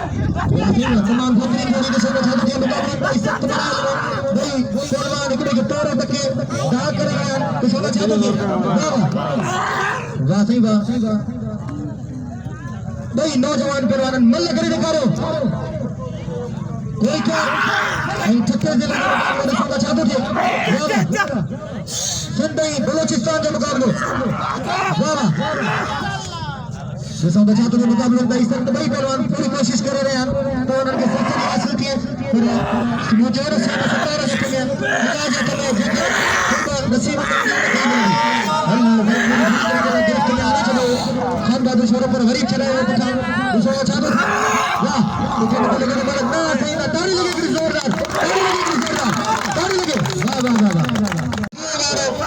तमाम गोदी के साथ के मुकाबले में सख्त बना नहीं पहलवान एक तोड़ तक दा करेगा तो सोना चाहते हैं वाह सही बात नहीं नौजवान पहलवान मल्ल करे करो कोई क्या ठक्कर दे लगा सोना चाहते थे सिंधई बलूचिस्तान के मुकाबले वाह सोना चाहते थे मुकाबले में इस भाई पहलवान पूरी कोशिश कर रहे हैं तो उनके सफल हासिल किए फिर मुझे और से सतारा के लिए मिला जाता है नसीब खान बहादुर शोरों पर गरीब चलाए हुए पठान दूसरा चाहते वाह लेकिन लगे बड़ा ना सही ना ताली लगे कि जोरदार ताली लगे वाह वाह वाह वाह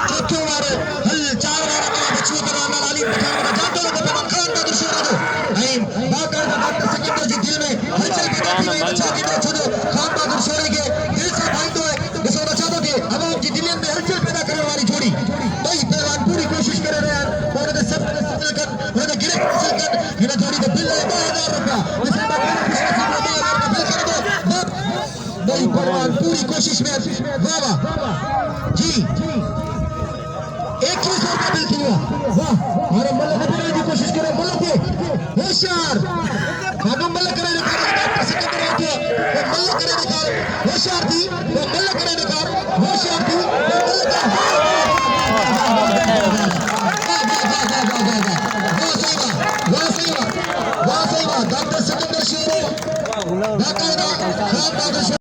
चौथे मारे हल चार मारे बच्चों पर आना लाली पठान का जातो लगे खान बहादुर शोरों नहीं बाकर का डॉक्टर सिकंदर जी दिल में हलचल पैदा की हुई बच्चा की तो छोड़ो खान बहादुर शोरे के दिल से भाई तो है दूसरा चाहते थे अब उनकी दिल में हलचल पैदा करने वाली जोड़ी भाई पहलवान पूरी कोशिश कर रहे हैं और उन्हें सब कर उन्हें गिरफ्त हासिल कर इन्हें जोड़ी का बिल है 2000 रुपया इसके बाद बिल कर दो भाई पहलवान पूरी कोशिश में वाह वाह जी 2100 का बिल किया वाह और मल्ल ने की कोशिश करे मल्ल के होशियार अब मल्ल करे डॉक्टर सिकंदर आते मल्ल करे होशियार थी